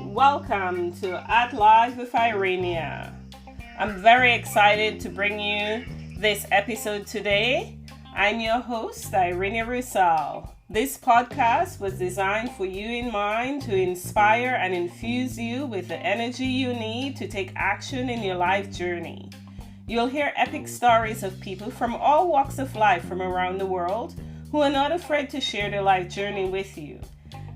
Welcome to At Live with Irenia. I'm very excited to bring you this episode today. I'm your host, Irenia Russell. This podcast was designed for you in mind to inspire and infuse you with the energy you need to take action in your life journey. You'll hear epic stories of people from all walks of life from around the world who are not afraid to share their life journey with you.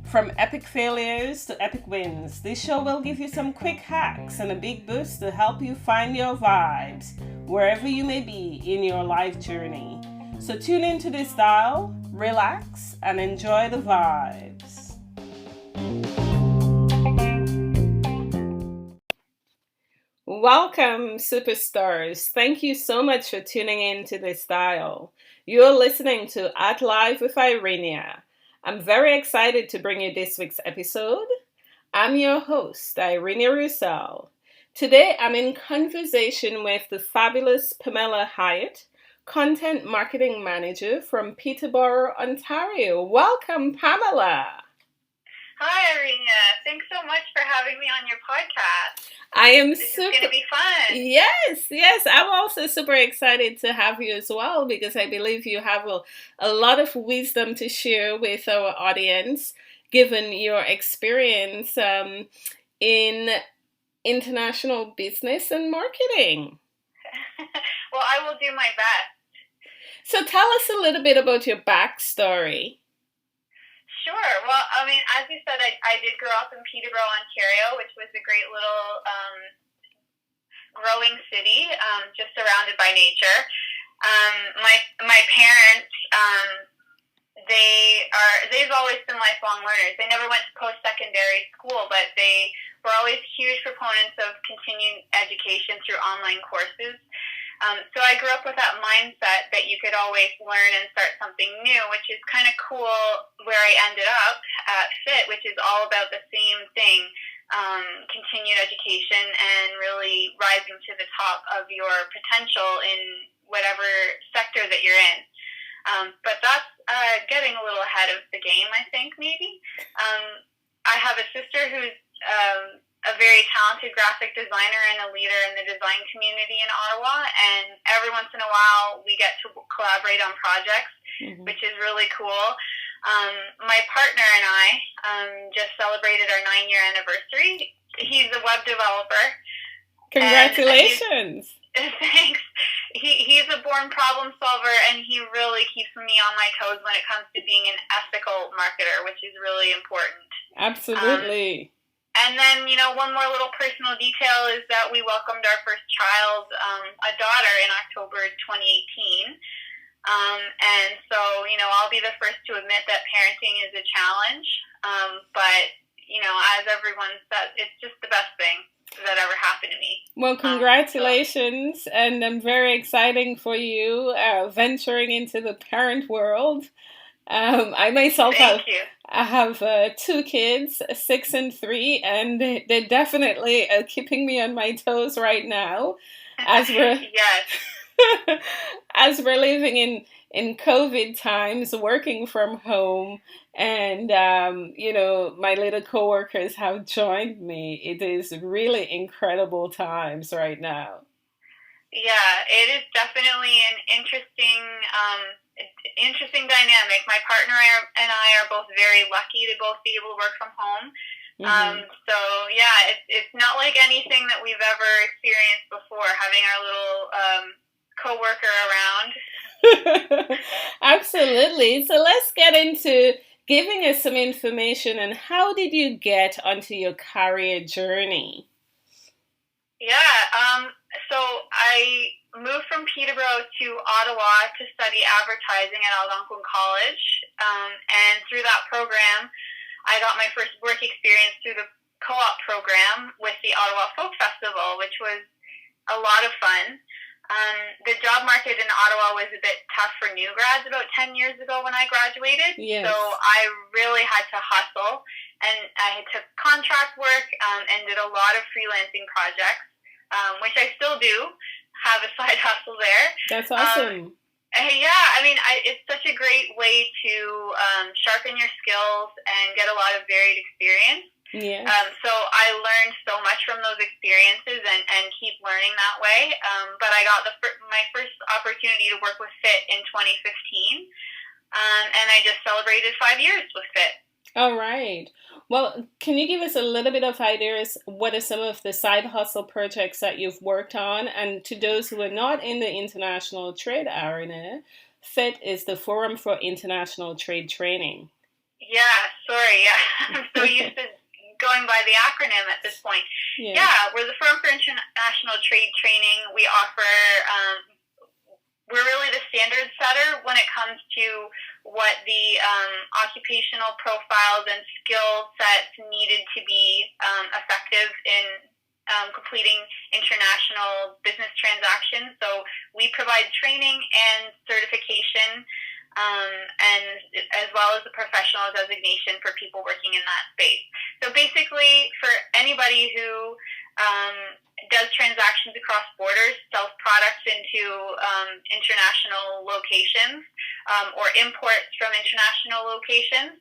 From epic failures to epic wins, this show will give you some quick hacks and a big boost to help you find your vibes wherever you may be in your life journey. So tune into this dial, relax, and enjoy the vibes. Welcome, superstars. Thank you so much for tuning in to this dial. You're listening to At Live with Irenia. I'm very excited to bring you this week's episode. I'm your host, Irenia Russell. Today, I'm in conversation with the fabulous Pamela Hyatt, Content Marketing Manager from Peterborough, Ontario. Welcome, Pamela. Hi, Irenia. Thanks so much for having me on your podcast. This is going to be fun. Yes. I'm also super excited to have you as well because I believe you have a lot of wisdom to share with our audience, given your experience in international business and marketing. Well, I will do my best. So tell us a little bit about your backstory. Sure. Well, I mean, as you said, I did grow up in Peterborough, Ontario, which was a great little growing city, just surrounded by nature. My parents, they've always been lifelong learners. They never went to post-secondary school, but they were always huge proponents of continuing education through online courses. So I grew up with that mindset that you could always learn and start something new, which is kind of cool where I ended up at FIT, which is all about the same thing, continued education and really rising to the top of your potential in whatever sector that you're in. But that's getting a little ahead of the game, I think, maybe. I have a sister who's a very talented graphic designer and a leader in the design community in Ottawa, and every once in a while we get to collaborate on projects, which is really cool. My partner and I just celebrated our 9-year anniversary. He's a web developer. Congratulations. Thanks. He's a born problem solver, and he really keeps me on my toes when it comes to being an ethical marketer, which is really important. Absolutely. And then, one more little personal detail is that we welcomed our first child, a daughter, in October 2018. And so, I'll be the first to admit that parenting is a challenge. But, as everyone says, it's just the best thing that ever happened to me. Well, congratulations. And I'm very excited for you venturing into the parent world. I myself have 2 kids, 6 and 3, and they're definitely keeping me on my toes right now as we're as we're living in COVID times, working from home, and my little coworkers have joined me. It is really incredible times right now. Yeah, it is definitely an interesting dynamic. My partner and I are both very lucky to both be able to work from home. So yeah, it's not like anything that we've ever experienced before, having our little coworker around. Absolutely. So let's get into giving us some information on how did you get onto your career journey? Yeah, so I moved from Peterborough to Ottawa to study advertising at Algonquin College, and through that program, I got my first work experience through the co-op program with the Ottawa Folk Festival, which was a lot of fun. The job market in Ottawa was a bit tough for new grads about 10 years ago when I graduated, so I really had to hustle, and I took contract work and did a lot of freelancing projects, which I still do, have a side hustle there. That's awesome. Yeah, I mean, it's such a great way to sharpen your skills and get a lot of varied experience. Yes. So I learned so much from those experiences and keep learning that way. But I got my first opportunity to work with FIT in 2015, and I just celebrated 5 years with FIT. All right. Well, can you give us a little bit of ideas? What are some of the side hustle projects that you've worked on? And to those who are not in the international trade arena, FIT is the Forum for International Trade Training. Yeah, sorry. Yeah, I'm so used to going by the acronym at this point. Yeah, we're the Forum for International Trade Training. We offer, we're really the standard setter when it comes to what the occupational profiles and skill sets needed to be effective in completing international business transactions. So we provide training and certification, and as well as a professional designation for people working in that space. So basically, for anybody who does transactions across borders, sells products into international locations, or imports from international locations,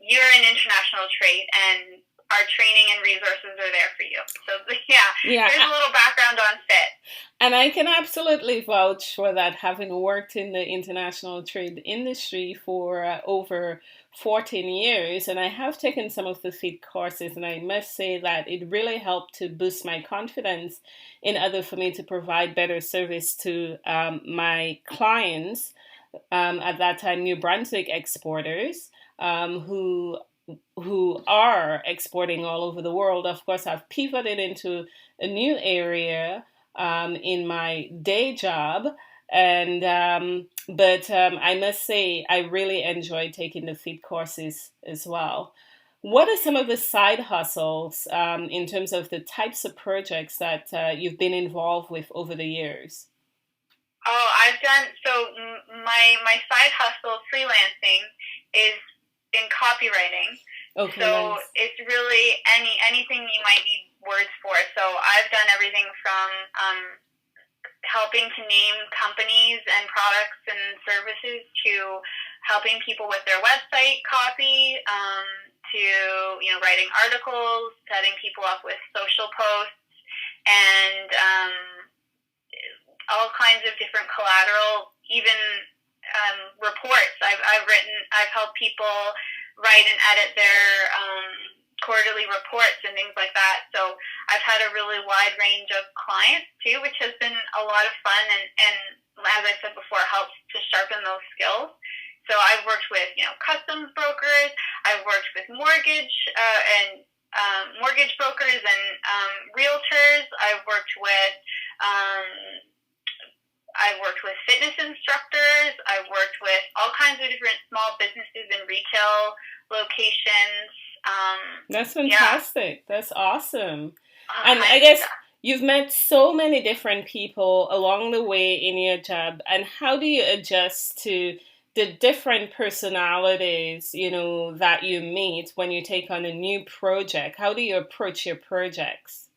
you're in international trade, and our training and resources are there for you. So yeah, there's a little background on FIT. And I can absolutely vouch for that, having worked in the international trade industry for over 14 years. And I have taken some of the FIT courses, and I must say that it really helped to boost my confidence in order for me to provide better service to my clients, at that time, New Brunswick exporters, who are exporting all over the world. Of course, I've pivoted into a new area in my day job, and but I must say I really enjoyed taking the FIT courses as well. What are some of the side hustles in terms of the types of projects that you've been involved with over the years? Oh, I've done, so my side hustle freelancing is in copywriting. Okay, so nice. It's really anything you might need words for. So I've done everything from helping to name companies and products and services to helping people with their website copy, to writing articles, setting people up with social posts, and all kinds of different collateral, even reports. I've helped people write and edit their quarterly reports and things like that. So I've had a really wide range of clients too, which has been a lot of fun, and as I said before, helps to sharpen those skills. So I've worked with customs brokers, I've worked with mortgage brokers and realtors. I've worked with fitness instructors. I've worked with all kinds of different small businesses and retail locations. That's fantastic. Yeah. That's awesome. And I guess you've met so many different people along the way in your job. And how do you adjust to the different personalities, that you meet when you take on a new project? How do you approach your projects?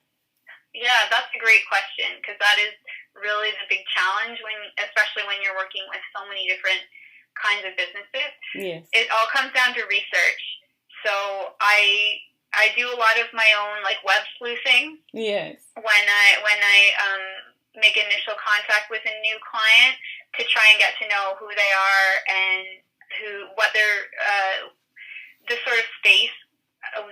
Yeah, that's a great question, because that is really the big challenge especially when you're working with so many different kinds of businesses. Yes. It all comes down to research. So I do a lot of my own web sleuthing. Yes. When I make initial contact with a new client, to try and get to know who they are and what their the sort of space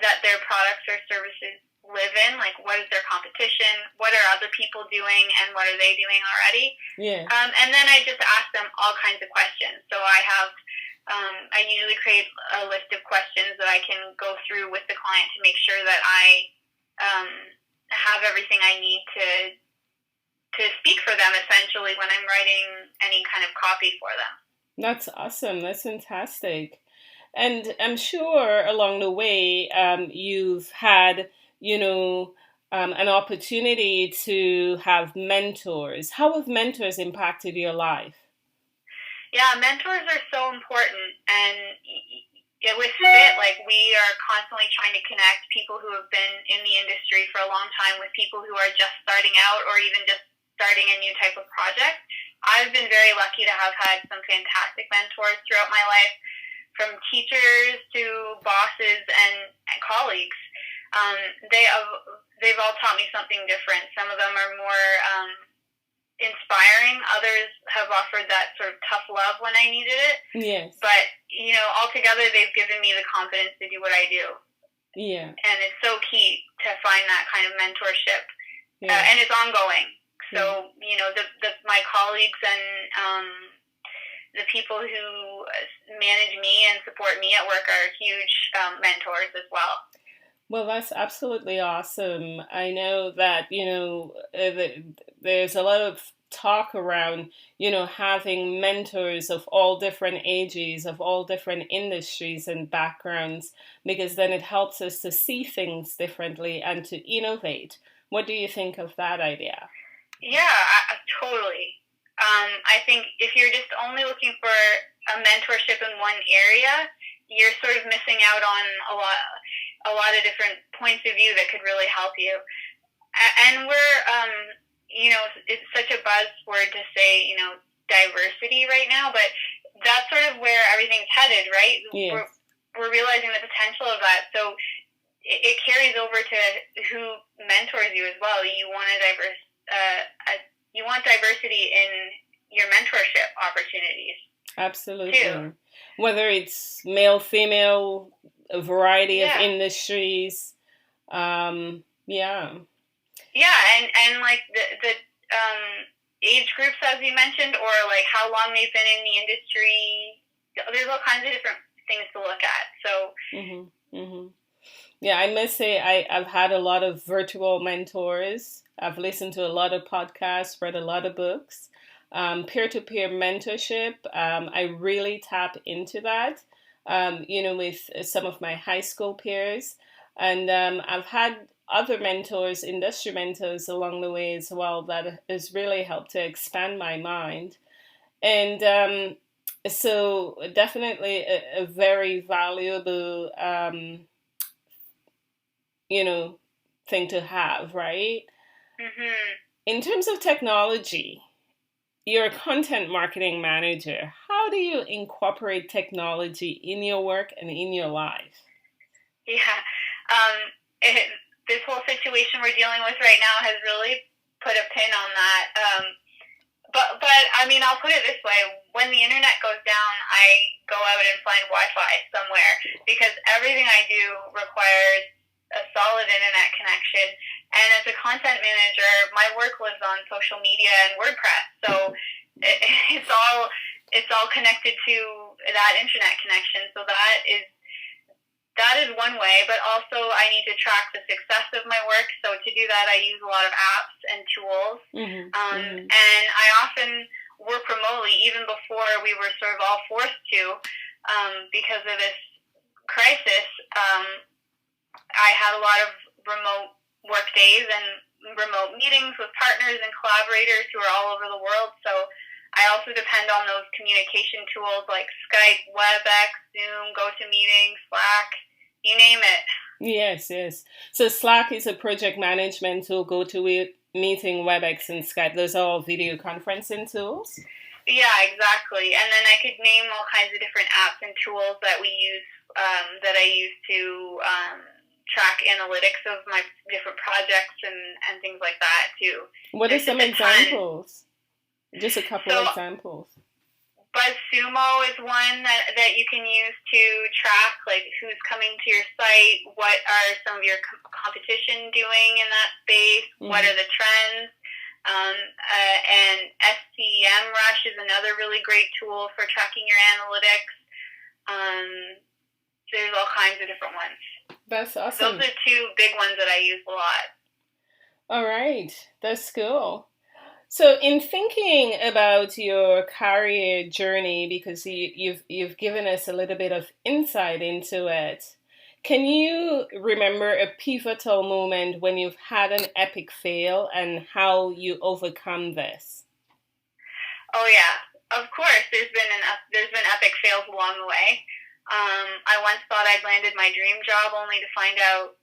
that their products or services live in, what is their competition, what are other people doing, and what are they doing already. Yeah. And then I just ask them all kinds of questions. So I usually create a list of questions that I can go through with the client to make sure that I have everything I need to speak for them, essentially, when I'm writing any kind of copy for them. That's awesome. That's fantastic. And I'm sure along the way you've had an opportunity to have mentors. How have mentors impacted your life? Yeah, mentors are so important. And with FIT, we are constantly trying to connect people who have been in the industry for a long time with people who are just starting out or even just starting a new type of project. I've been very lucky to have had some fantastic mentors throughout my life, from teachers to bosses and colleagues. They've all taught me something different. Some of them are more inspiring. Others have offered that sort of tough love when I needed it. Yes. But, altogether, they've given me the confidence to do what I do. Yeah. And it's so key to find that kind of mentorship. Yeah. And it's ongoing. So, my colleagues and the people who manage me and support me at work are huge mentors as well. Well, that's absolutely awesome. I know that, there's a lot of talk around, having mentors of all different ages, of all different industries and backgrounds, because then it helps us to see things differently and to innovate. What do you think of that idea? Yeah, totally. I think if you're just only looking for a mentorship in one area, you're sort of missing out on a lot of different points of view that could really help you. And we're, it's such a buzzword to say, diversity right now, but that's sort of where everything's headed, right? Yes. We're realizing the potential of that. So it carries over to who mentors you as well. You want you want diversity in your mentorship opportunities. Absolutely. Too. Whether it's male, female, a variety of industries. Yeah. Yeah, and like the age groups, as you mentioned, or like how long they've been in the industry. There's all kinds of different things to look at. So. Yeah, I must say I've had a lot of virtual mentors. I've listened to a lot of podcasts, read a lot of books. Peer-to-peer mentorship, I really tap into that, with some of my high school peers. And I've had other mentors, industry mentors along the way as well that has really helped to expand my mind. And so definitely a very valuable, thing to have, right? Mm-hmm. In terms of technology, you're a content marketing manager. How do you incorporate technology in your work and in your life? Yeah. This whole situation we're dealing with right now has really put a pin on that. But I mean, I'll put it this way. When the internet goes down, I go out and find Wi-Fi somewhere, because everything I do requires a solid internet connection. And as a content manager, my work lives on social media and WordPress. So it's all connected to that internet connection. So that is one way, but also I need to track the success of my work. So to do that, I use a lot of apps and tools. And I often work remotely, even before we were sort of all forced to, because of this crisis. I had a lot of remote work days and remote meetings with partners and collaborators who are all over the world. So I also depend on those communication tools like Skype, WebEx, Zoom, GoToMeeting, Slack, you name it. Yes. So Slack is a project management tool, GoToMeeting, WebEx, and Skype. Those are all video conferencing tools? Yeah, exactly. And then I could name all kinds of different apps and tools that we use, that I use to track analytics of my different projects and things like that too. What are some examples? Just a couple of examples. BuzzSumo is one that you can use to track like who's coming to your site, what are some of your competition doing in that space, what are the trends. And SEMrush is another really great tool for tracking your analytics. There's all kinds of different ones. That's awesome. Those are two big ones that I use a lot. All right, that's cool. So, in thinking about your career journey, because you've given us a little bit of insight into it, can you remember a pivotal moment when you've had an epic fail and how you overcome this? Oh yeah, of course. There's been epic fails along the way. I once thought I'd landed my dream job only to find out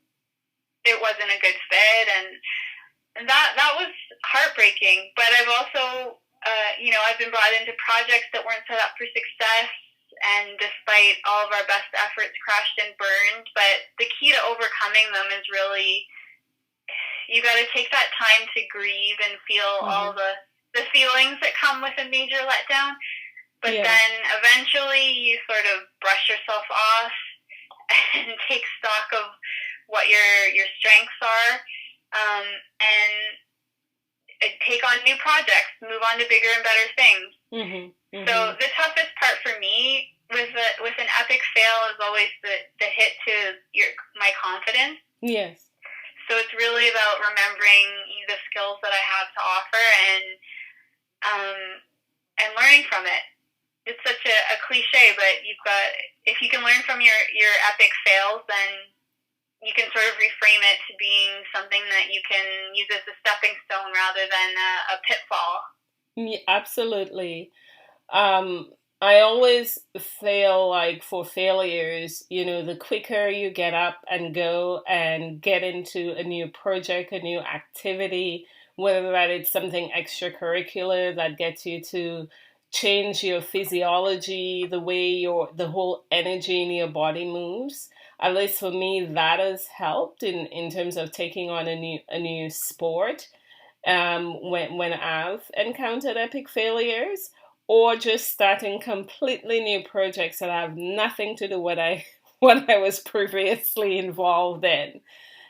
it wasn't a good fit, and that was heartbreaking. But I've also I've been brought into projects that weren't set up for success, and despite all of our best efforts, crashed and burned. But the key to overcoming them is really, you got to take that time to grieve and feel all the feelings that come with a major letdown. But then eventually you sort of brush yourself off and take stock of what your strengths are, and take on new projects, move on to bigger and better things. So the toughest part for me with an epic fail is always the hit to my confidence. Yes. So it's really about remembering the skills that I have to offer and learning from it. It's such a cliche, but if you can learn from your epic fails, then you can sort of reframe it to being something that you can use as a stepping stone rather than a pitfall. Yeah, absolutely. I always feel like for failures, the quicker you get up and go and get into a new project, a new activity, whether that it's something extracurricular that gets you to change your physiology, the way the whole energy in your body moves. At least for me, that has helped in terms of taking on a new sport. When I've encountered epic failures, or just starting completely new projects that have nothing to do with what I was previously involved in.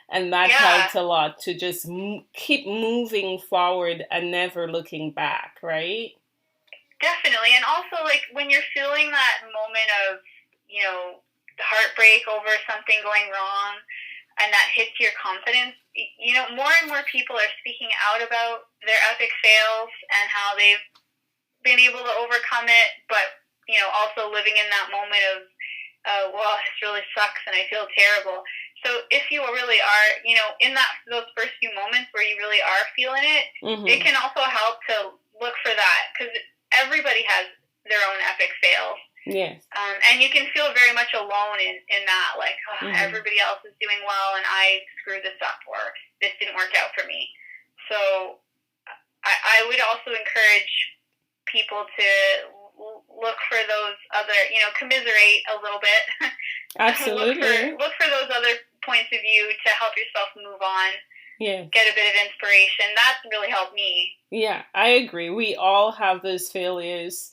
And that helped a lot to just keep moving forward and never looking back, right? Definitely. And also, like, when you're feeling that moment of, heartbreak over something going wrong and that hits your confidence, more and more people are speaking out about their epic fails and how they've been able to overcome it, but, also living in that moment of, well, this really sucks and I feel terrible. So if you really are, in those first few moments where you really are feeling it, it can also help to look for that, because everybody has their own epic fails. Yes. And you can feel very much alone in that, like, everybody else is doing well and I screwed this up, or this didn't work out for me. So I would also encourage people to look for those other, commiserate a little bit. Absolutely. look for those other points of view to help yourself move on. Yeah. Get a bit of inspiration. That's really helped me. Yeah, I agree. We all have those failures.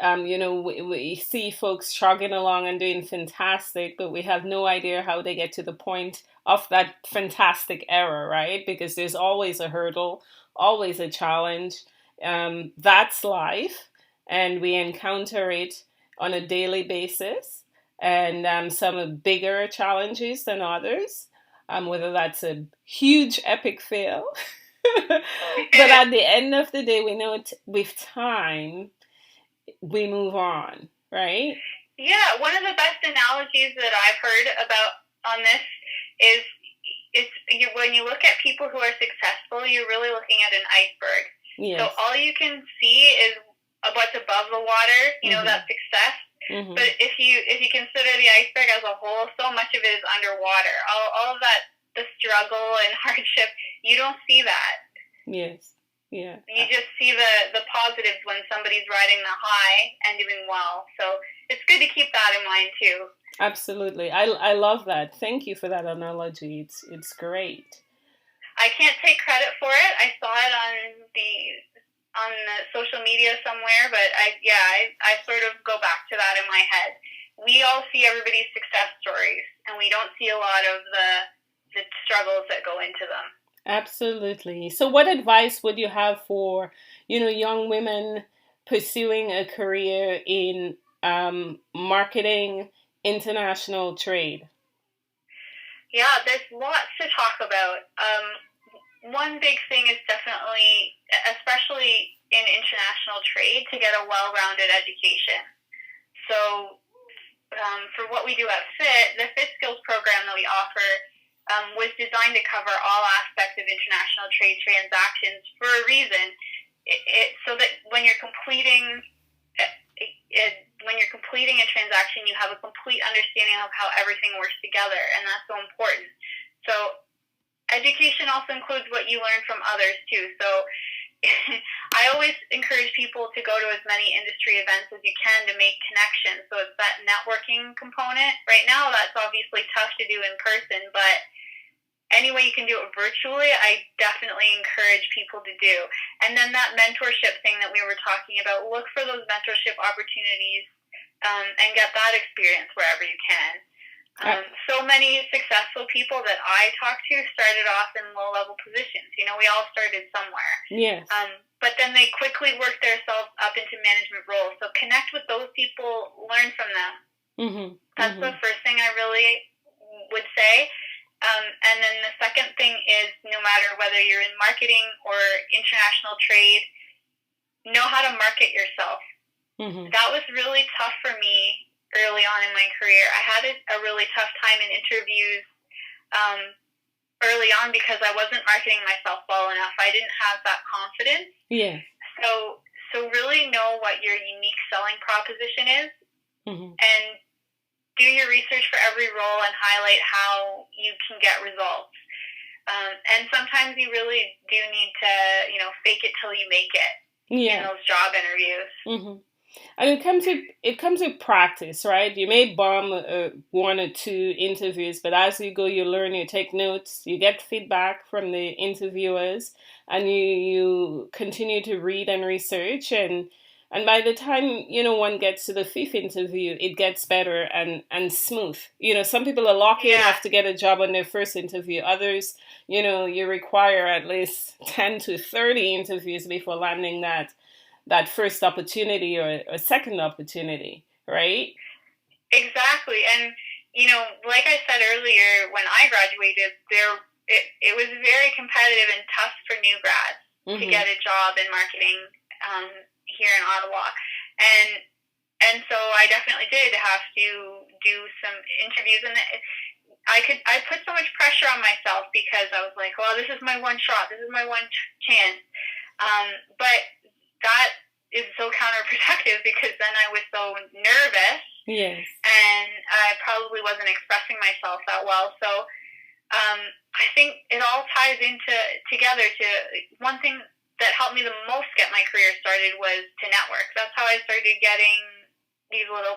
We see folks chugging along and doing fantastic, but we have no idea how they get to the point of that fantastic error, right? Because there's always a hurdle, always a challenge. That's life, and we encounter it on a daily basis, and some are bigger challenges than others, whether that's a huge epic fail. But at the end of the day, we know with time, we move on, right? Yeah, one of the best analogies that I've heard about on this is when you look at people who are successful, you're really looking at an iceberg. Yes. So all you can see is what's above the water, that success. But if you consider the iceberg as a whole, so much of it is underwater. All of that, the struggle and hardship, you don't see that. Yes. Yeah. You just see the positives when somebody's riding the high and doing well. So it's good to keep that in mind too. Absolutely. I love that. Thank you for that analogy. It's great. I can't take credit for it. I saw it on the social media somewhere, but I sort of go back to that in my head. We all see everybody's success stories, and we don't see a lot of the struggles that go into them. Absolutely. So what advice would you have for, young women pursuing a career in marketing, international trade? Yeah, there's lots to talk about. One big thing is definitely, especially in international trade, to get a well-rounded education. So for what we do at FIT, the FIT Skills program that we offer was designed to cover all aspects of international trade transactions for a reason. So that when you're completing a transaction, you have a complete understanding of how everything works together, and that's so important. So education also includes what you learn from others too. So I always encourage people to go to as many industry events as you can to make connections. So it's that networking component. Right now, that's obviously tough to do in person, but any way you can do it virtually, I definitely encourage people to do. And then that mentorship thing that we were talking about, look for those mentorship opportunities and get that experience wherever you can. So many successful people that I talked to started off in low-level positions. You know, we all started somewhere. Yes. But then they quickly worked themselves up into management roles. So connect with those people, learn from them. Mm-hmm. That's the first thing I really would say. And then the second thing is, no matter whether you're in marketing or international trade, know how to market yourself. Mm-hmm. That was really tough for me early on in my career. I had a really tough time in interviews early on because I wasn't marketing myself well enough. I didn't have that confidence. Yeah. So really know what your unique selling proposition is, and do your research for every role and highlight how you can get results. And sometimes you really do need to, fake it till you make it in those job interviews. Mm-hmm. And it comes with practice, right? You may bomb one or two interviews, but as you go, you learn, you take notes, you get feedback from the interviewers, and you continue to read and research, and by the time one gets to the fifth interview, it gets better and smooth. Some people are lucky enough to get a job on their first interview. Others, you require at least 10 to 30 interviews before landing that first opportunity or second opportunity, right? Exactly. And, like I said earlier, when I graduated, it was very competitive and tough for new grads to get a job in marketing here in Ottawa. And so I definitely did have to do some interviews, and I put so much pressure on myself because I was like, well, this is my one shot. This is my one chance. But that is so counterproductive because then I was so nervous. Yes. And I probably wasn't expressing myself that well. So I think it all ties together to one thing that helped me the most get my career started was to network. That's how I started getting these little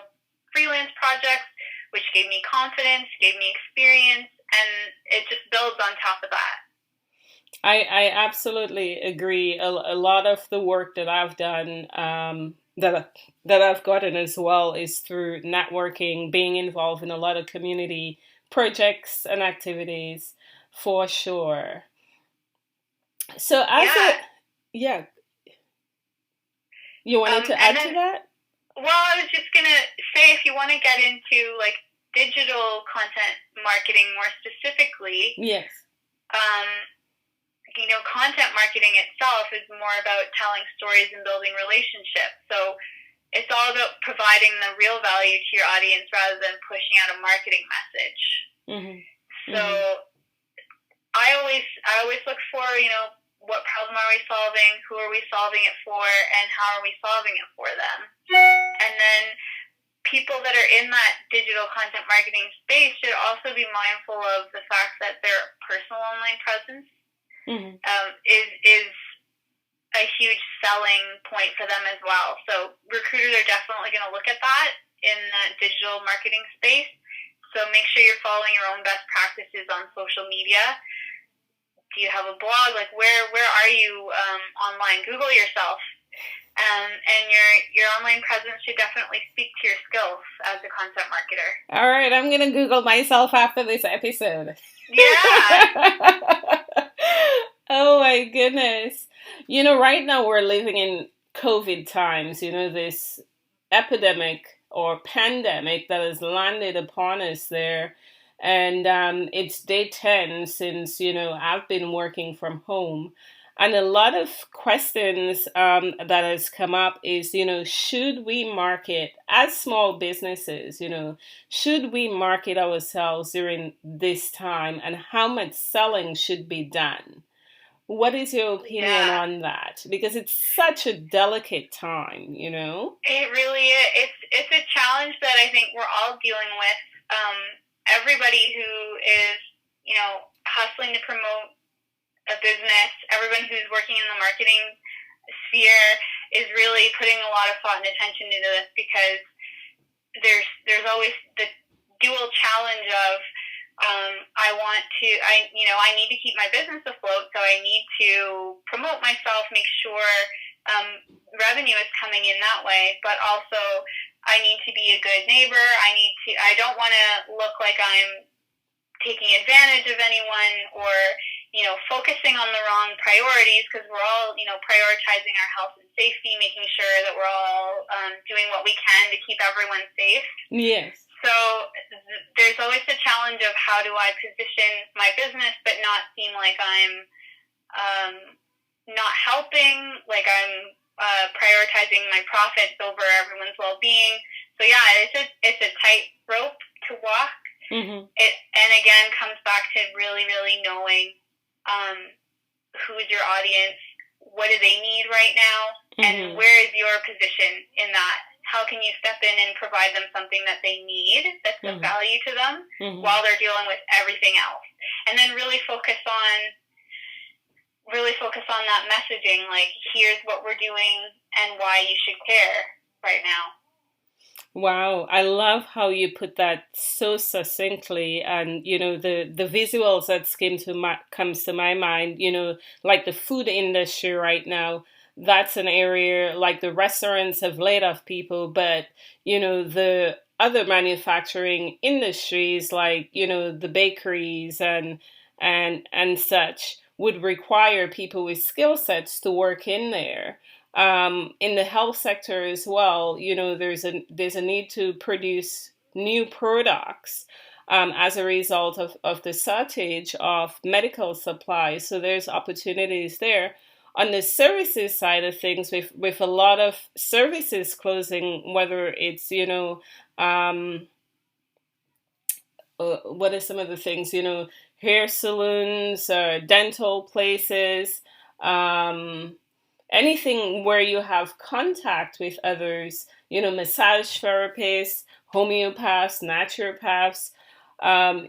freelance projects, which gave me confidence, gave me experience, and it just builds on top of that. I absolutely agree. A lot of the work that I've done, that I've gotten as well, is through networking, being involved in a lot of community projects and activities, for sure. So you wanted to add to that? Well, I was just gonna say, if you want to get into like digital content marketing more specifically, yes. Content marketing itself is more about telling stories and building relationships. So it's all about providing the real value to your audience rather than pushing out a marketing message. Mm-hmm. So I always look for, what problem are we solving, who are we solving it for, and how are we solving it for them? And then people that are in that digital content marketing space should also be mindful of the fact that their personal online presence is a huge selling point for them as well. So recruiters are definitely going to look at that in the digital marketing space. So make sure you're following your own best practices on social media. Do you have a blog? Like where are you online? Google yourself. And your online presence should definitely speak to your skills as a content marketer. All right, I'm going to Google myself after this episode. Yeah. Oh my goodness. Right now we're living in COVID times, this epidemic or pandemic that has landed upon us there. And it's day 10 since, I've been working from home. And a lot of questions that has come up is, should we market as small businesses, should we market ourselves during this time, and how much selling should be done? What is your opinion on that? Because it's such a delicate time, It really is. It's a challenge that I think we're all dealing with. Everybody who is, hustling to promote a business, everyone who's working in the marketing sphere is really putting a lot of thought and attention into this, because there's always the dual challenge of I need to keep my business afloat, so I need to promote myself, make sure revenue is coming in that way, but also I need to be a good neighbor. I don't want to look like I'm taking advantage of anyone, or focusing on the wrong priorities, because we're all prioritizing our health and safety, making sure that we're all doing what we can to keep everyone safe. Yes. So there's always the challenge of how do I position my business but not seem like I'm not helping, like I'm prioritizing my profits over everyone's well-being. So yeah, it's a tight rope to walk. Mm-hmm. It, and again, comes back to really, really knowing who is your audience, what do they need right now, and where is your position in that? How can you step in and provide them something that they need, that's of value to them, while they're dealing with everything else? And then really focus on that messaging, like, here's what we're doing and why you should care right now. Wow, I love how you put that so succinctly, and the visuals that comes to my mind, like the food industry right now. That's an area, like the restaurants have laid off people, but the other manufacturing industries, like the bakeries and such, would require people with skill sets to work in there. In the health sector as well, there's a need to produce new products as a result of the shortage of medical supplies. So there's opportunities there. On the services side of things, with a lot of services closing, whether it's what are some of the things, hair salons, dental places, anything where you have contact with others, massage therapists, homeopaths, naturopaths.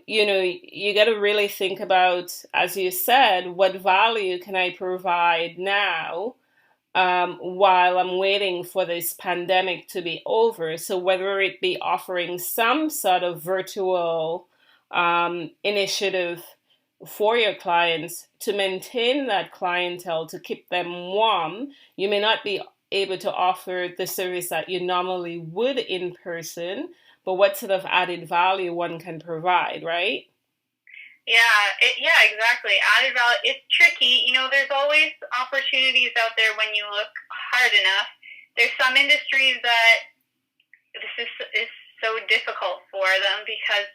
You got to really think about, as you said, what value can I provide now while I'm waiting for this pandemic to be over? So whether it be offering some sort of virtual initiative for your clients to maintain that clientele, to keep them warm, you may not be able to offer the service that you normally would in person, but what sort of added value one can provide, right? Yeah, exactly. Added value. It's tricky. There's always opportunities out there when you look hard enough. There's some industries that this is so difficult for them because,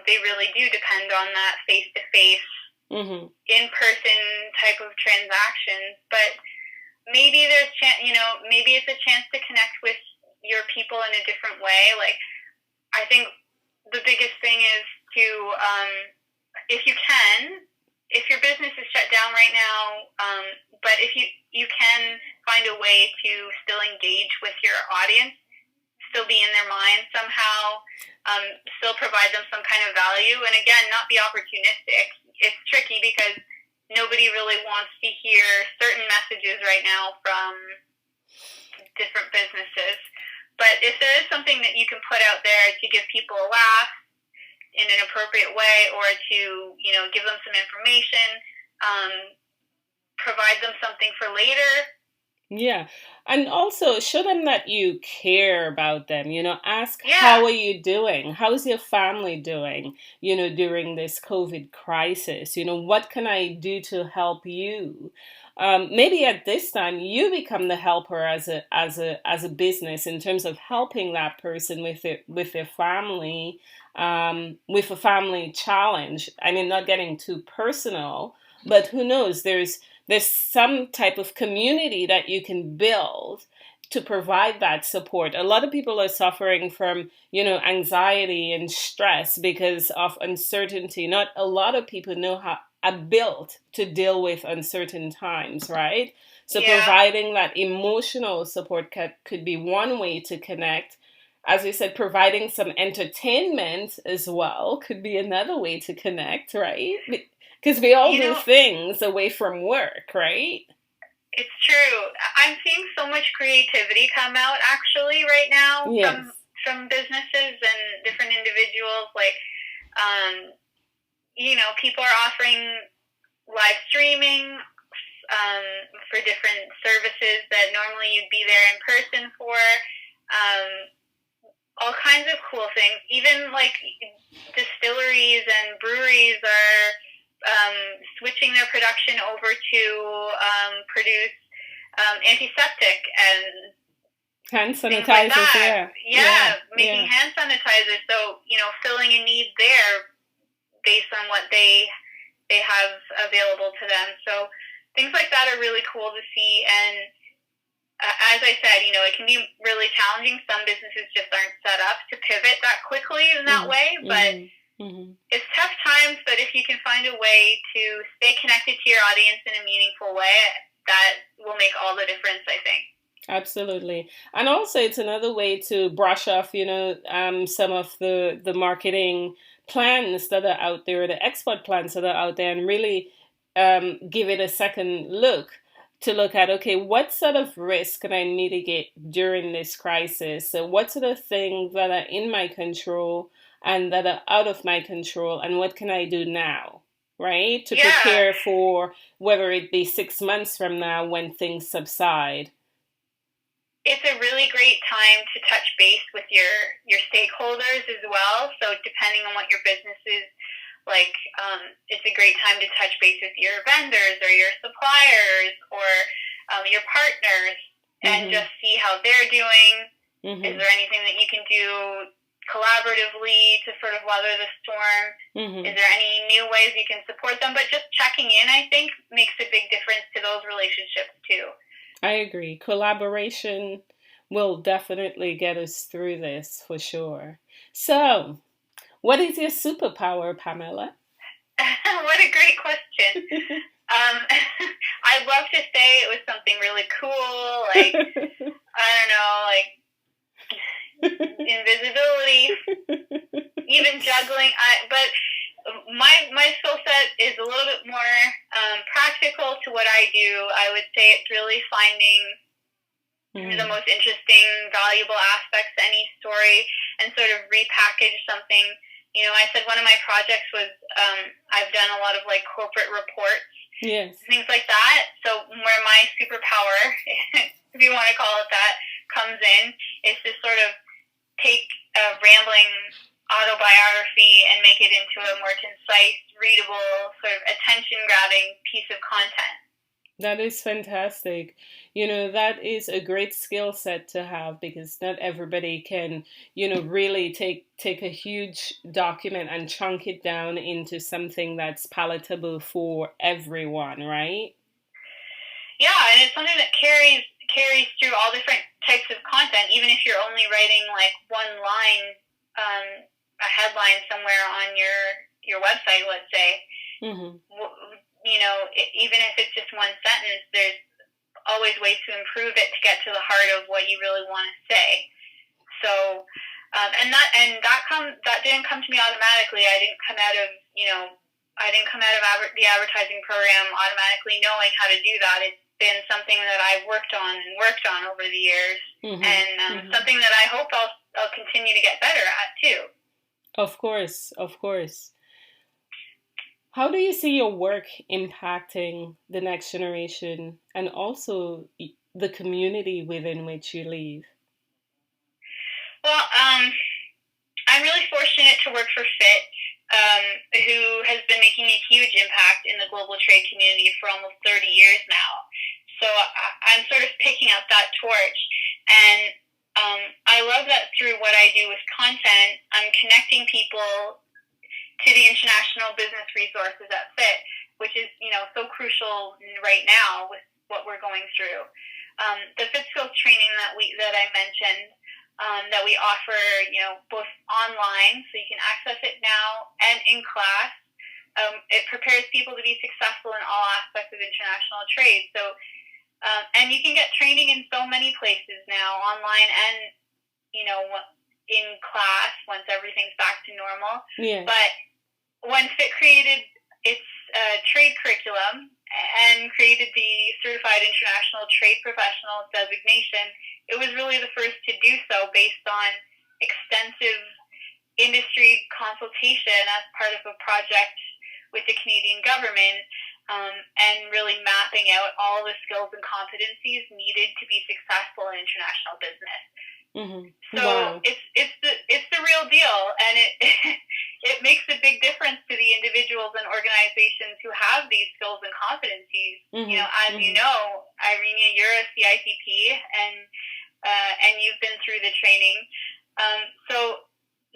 they really do depend on that face-to-face, in-person type of transactions. But maybe maybe it's a chance to connect with your people in a different way. Like, I think the biggest thing is to, if your business is shut down right now, but if you can find a way to still engage with your audience, still be in their mind somehow, still provide them some kind of value, and again, not be opportunistic. It's tricky because nobody really wants to hear certain messages right now from different businesses. But if there is something that you can put out there to give people a laugh in an appropriate way, or to, give them some information, provide them something for later. Yeah. And also show them that you care about them, ask, Yeah. How are you doing? How's your family doing, during this COVID crisis? What can I do to help you? Maybe at this time you become the helper as a business, in terms of helping that person with their family, with a family challenge. I mean, not getting too personal, but who knows? There's some type of community that you can build to provide that support. A lot of people are suffering from, anxiety and stress because of uncertainty. Not a lot of people know how are built to deal with uncertain times, right? So providing that emotional support could be one way to connect. As we said, providing some entertainment as well could be another way to connect, right? Because we all do things away from work, right? It's true. I'm seeing so much creativity come out actually right now Yes. from businesses and different individuals. Like, people are offering live streaming for different services that normally you'd be there in person for. All kinds of cool things. Even like distilleries and breweries are switching their production over to produce antiseptic and Hand things like sanitizers, that. Making hand sanitizers. So, filling a need there based on what they have available to them. So things like that are really cool to see. And as I said, it can be really challenging. Some businesses just aren't set up to pivot that quickly in that way. But it's tough times. But if you can find a way to stay connected to your audience in a meaningful way, that will make all the difference, I think. Absolutely. And also it's another way to brush off, some of the marketing plans that are out there, the export plans that are out there, and really give it a second look to look at, okay, what sort of risk can I mitigate during this crisis? So what sort of things that are in my control and that are out of my control, and what can I do now, right? To prepare for whether it be 6 months from now when things subside. It's a really great time to touch base with your stakeholders as well. So depending on what your business is like, it's a great time to touch base with your vendors or your suppliers or your partners and just see how they're doing. Is there anything that you can do collaboratively to sort of weather the storm? Is there any new ways you can support them? But just checking in, I think, makes a big difference to those relationships too. I agree. Collaboration will definitely get us through this for sure. So, what is your superpower, Pamela? What a great question. I'd love to say it was something really cool, like, I don't know, like invisibility, even juggling. But my skill set is a little bit more practical to what I do. I would say it's really finding the most interesting, valuable aspects to any story and sort of repackage something. I said one of my projects was I've done a lot of like corporate reports, things like that. So where my superpower, if you want to call it that, comes in is to sort of take a rambling autobiography and make it into a more concise, readable, sort of attention-grabbing piece of content. That is fantastic. That is a great skill set to have, because not everybody can, really take a huge document and chunk it down into something that's palatable for everyone, right? Yeah, and it's something that carries through all different types of content, even if you're only writing like one line, a headline somewhere on your website, let's say. Even if it's just one sentence, there's always ways to improve it to get to the heart of what you really want to say. So, that didn't come to me automatically. I didn't come out of the advertising program automatically knowing how to do that. It's been something that I've worked on over the years, and something that I hope I'll continue to get better at too. Of course. How do you see your work impacting the next generation and also the community within which you live? Well, I'm really fortunate to work for FIT, who has been making a huge impact in the global trade community for almost 30 years now. So I'm sort of picking up that torch. And I love that through what I do with content, I'm connecting people to the international business resources at FIT, which is, so crucial right now with what we're going through. The FIT skills training that I mentioned, that we offer, both online, so you can access it now, and in class. It prepares people to be successful in all aspects of international trade. So, and you can get training in so many places now, online and, in class once everything's back to normal. Yeah. But when FIT created its trade curriculum, and created the Certified International Trade Professional designation. It was really the first to do so based on extensive industry consultation as part of a project with the Canadian government, and really mapping out all the skills and competencies needed to be successful in international business. Mm-hmm. So Wow. it's the real deal, and it it makes a big difference to the individuals and organizations who have these skills and competencies. Mm-hmm. You know, as you know, Irene, you're a CITP, and you've been through the training. So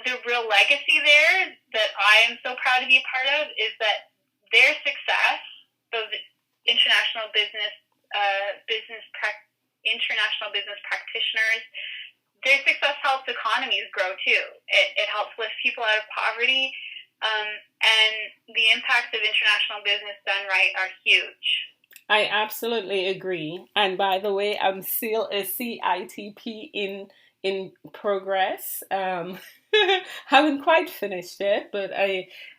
the real legacy there that I am so proud to be a part of is that their success, those international international business practitioners, their success helps economies grow too. It helps lift people out of poverty, and the impacts of international business done right are huge. I absolutely agree. And by the way, I'm still a CITP in progress. Haven't quite finished it, but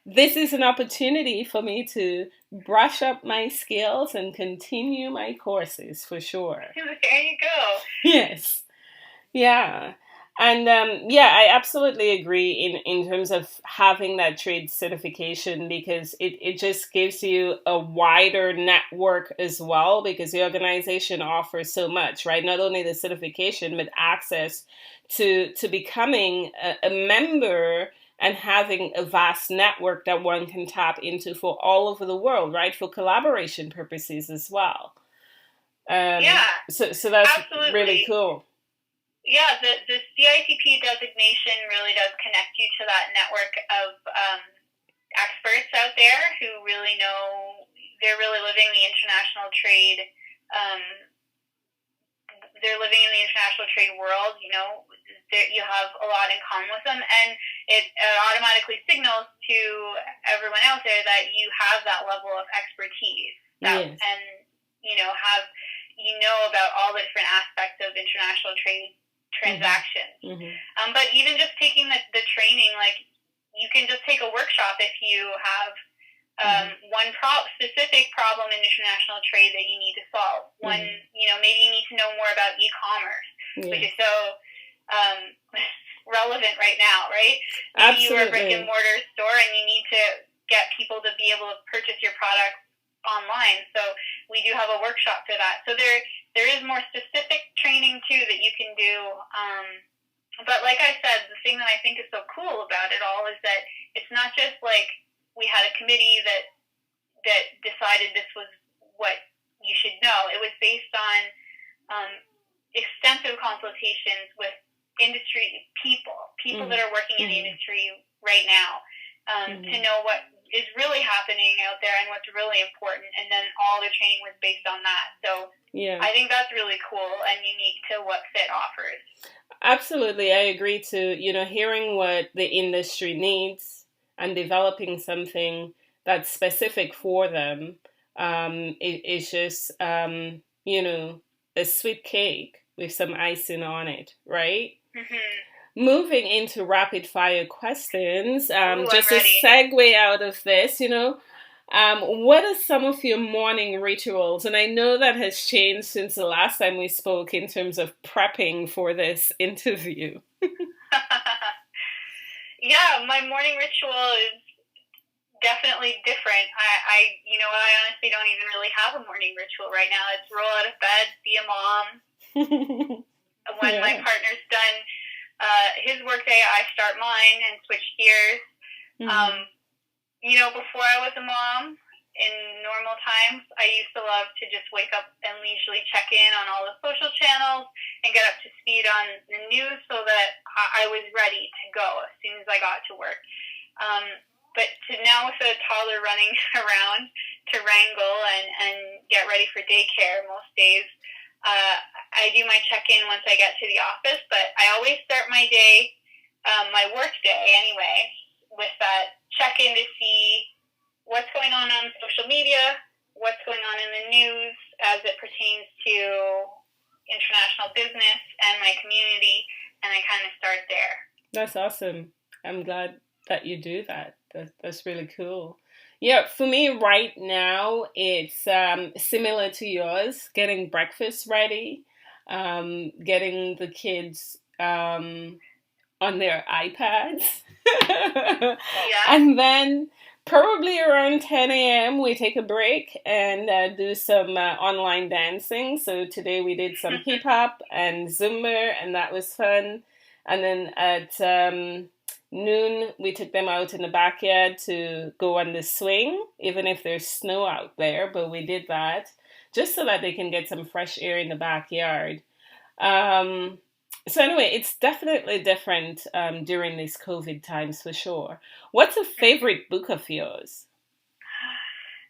this is an opportunity for me to brush up my skills and continue my courses for sure. There you go. Yes. Yeah. And yeah, I absolutely agree in terms of having that trade certification, because it just gives you a wider network as well, because the organization offers so much, right? Not only the certification, but access to becoming a member and having a vast network that one can tap into for all over the world, right? For collaboration purposes as well. Yeah. So that's absolutely. Really cool. Yeah, the CITP designation really does connect you to that network of experts out there who really know, they're really living the international trade, they're living in the international trade world. You know, you have a lot in common with them, and it automatically signals to everyone out there that you have that level of expertise, Yes. and you know about all the different aspects of international trade transactions. Mm-hmm. But even just taking the training, like you can just take a workshop if you have one specific problem in international trade that you need to solve. One, maybe you need to know more about e-commerce, which is so relevant right now, right? Maybe you are a brick and mortar store and you need to get people to be able to purchase your products online. So we do have a workshop for that. So there is more specific training too that you can do. But like I said, the thing that I think is so cool about it all is that it's not just like we had a committee that decided this was what you should know. It was based on extensive consultations with industry people that are working in the industry right now, to know what is really happening out there and what's really important, and then all the training was based on that. So yeah, I think that's really cool and unique to what FIT offers. Absolutely, I agree to, hearing what the industry needs and developing something that's specific for them. It's just, a sweet cake with some icing on it, right? Mm-hmm. Moving into rapid fire questions, just a segue out of this, what are some of your morning rituals? And I know that has changed since the last time we spoke in terms of prepping for this interview. Yeah, my morning ritual is definitely different. I honestly don't even really have a morning ritual right now. It's roll out of bed, be a mom. When my partner's done his workday, I start mine and switch gears. Before I was a mom, in normal times, I used to love to just wake up and leisurely check in on all the social channels and get up to speed on the news so that I was ready to go as soon as I got to work. But now with a toddler running around to wrangle and get ready for daycare most days, I do my check-in once I get to the office, but I always start my day, my work day anyway, with that check-in to see what's going on social media, what's going on in the news as it pertains to international business and my community, and I kind of start there. That's awesome. I'm glad that you do that. That's really cool. Yeah, for me right now, it's similar to yours, getting breakfast ready, getting the kids on their iPads. Yeah. And then probably around 10 a.m., we take a break and do some online dancing. So today we did some hip hop and Zumba, and that was fun. And then at noon, we took them out in the backyard to go on the swing, even if there's snow out there. But we did that just so that they can get some fresh air in the backyard. Um, so anyway, it's definitely different during these COVID times for sure. What's a favorite book of yours?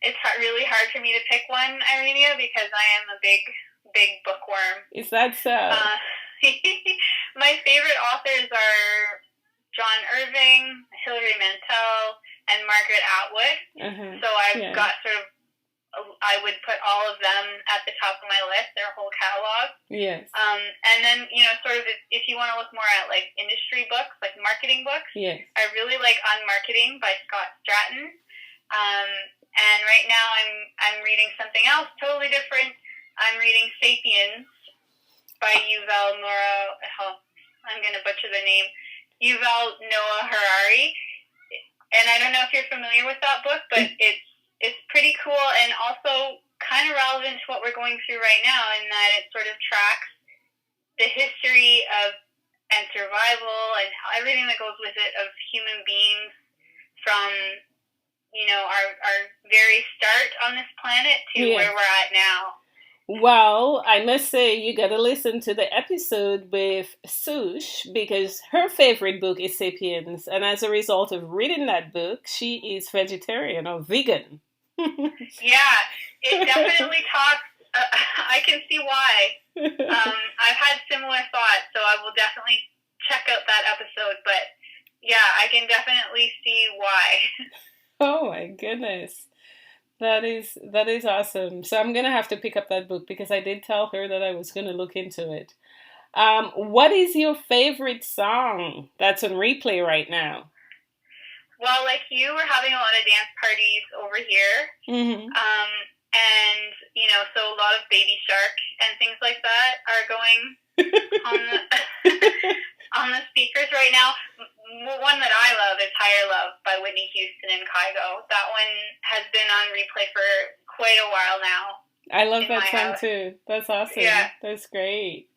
It's really hard for me to pick one, Irenia, because I am a big bookworm. Is that so? My favorite authors are John Irving, Hilary Mantel, and Margaret Atwood. So I've got I would put all of them at the top of my list, their whole catalog. Yes. And then, sort of if you want to look more at like industry books, like marketing books, yes. I really like On Marketing by Scott Stratton. And right now I'm reading something else totally different. I'm reading Sapiens by Yuval Noah, I'm going to butcher the name, Yuval Noah Harari. And I don't know if you're familiar with that book, but it's pretty cool and also kind of relevant to what we're going through right now in that it sort of tracks the history of and survival and everything that goes with it of human beings from, our very start on this planet to yes. where we're at now. Well, I must say you got to listen to the episode with Sush because her favorite book is Sapiens. And as a result of reading that book, she is vegetarian or vegan. Yeah, it definitely talks. I can see why. I've had similar thoughts, so I will definitely check out that episode. But yeah, I can definitely see why. Oh my goodness. That is awesome. So I'm going to have to pick up that book because I did tell her that I was going to look into it. What is your favorite song that's on replay right now? Well, like you, we're having a lot of dance parties over here. Mm-hmm. And, so a lot of Baby Shark and things like that are going on the on the speakers right now. One that I love is Higher Love by Whitney Houston and Kygo. That one has been on replay for quite a while now. I love that song too. That's awesome. Yeah. That's great.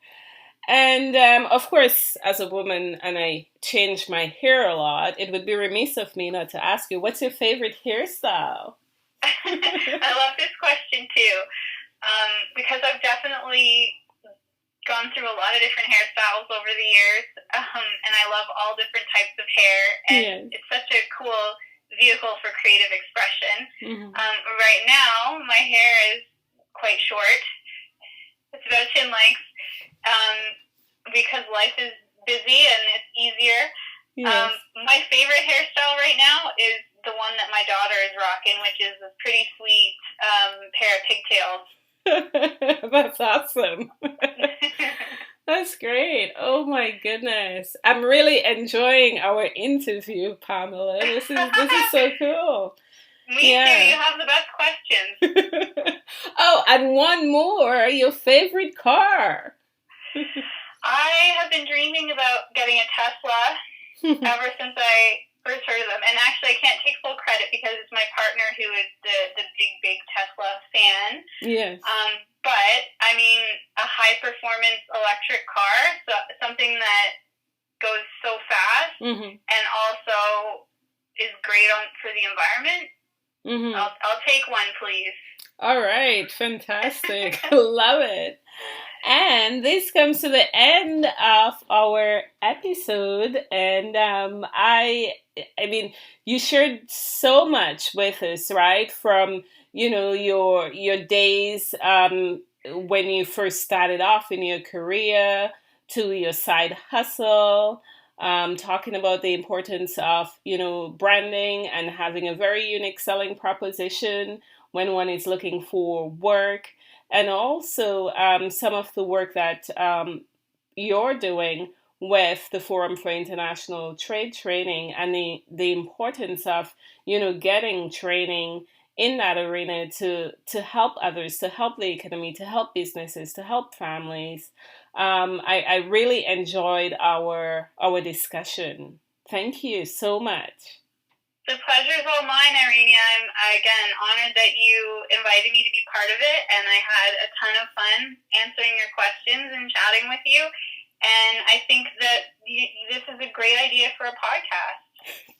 And of course, as a woman, and I change my hair a lot, it would be remiss of me not to ask you, what's your favorite hairstyle? I love this question too, because I've definitely gone through a lot of different hairstyles over the years, and I love all different types of hair, and It's such a cool vehicle for creative expression. Mm-hmm. Right now, my hair is quite short. It's about chin length, because life is busy and it's easier. Yes. My favorite hairstyle right now is the one that my daughter is rocking, which is a pretty sweet pair of pigtails. That's awesome. That's great. Oh my goodness. I'm really enjoying our interview, Pamela. This is so cool. Me too. You have the best questions. Oh, and one more. Your favorite car? I have been dreaming about getting a Tesla ever since I first heard of them. And actually, I can't take full credit because it's my partner who is the big Tesla fan. Yes. But, I mean, a high-performance electric car, so something that goes so fast and also is great for the environment. Mm-hmm. I'll take one, please. All right. Fantastic. Love it. And this comes to the end of our episode. And I mean, you shared so much with us, right? From, your days when you first started off in your career to your side hustle, talking about the importance of, branding and having a very unique selling proposition when one is looking for work. And also some of the work that you're doing with the Forum for International Trade training and the importance of, getting training in that arena to help others, to help the economy, to help businesses, to help families. I really enjoyed our discussion. Thank you so much. The pleasure is all mine, Irene. I'm, again, honored that you invited me to be part of it, and I had a ton of fun answering your questions and chatting with you. And I think that this is a great idea for a podcast.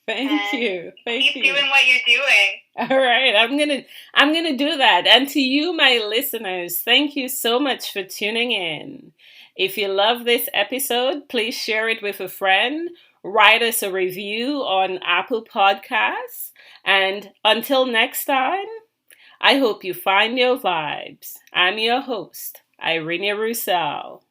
Thank you. Keep doing what you're doing. All right, I'm gonna do that. And to you, my listeners, thank you so much for tuning in. If you love this episode, please share it with a friend. Write us a review on Apple Podcasts. And until next time, I hope you find your vibes. I'm your host, Irene Roussel.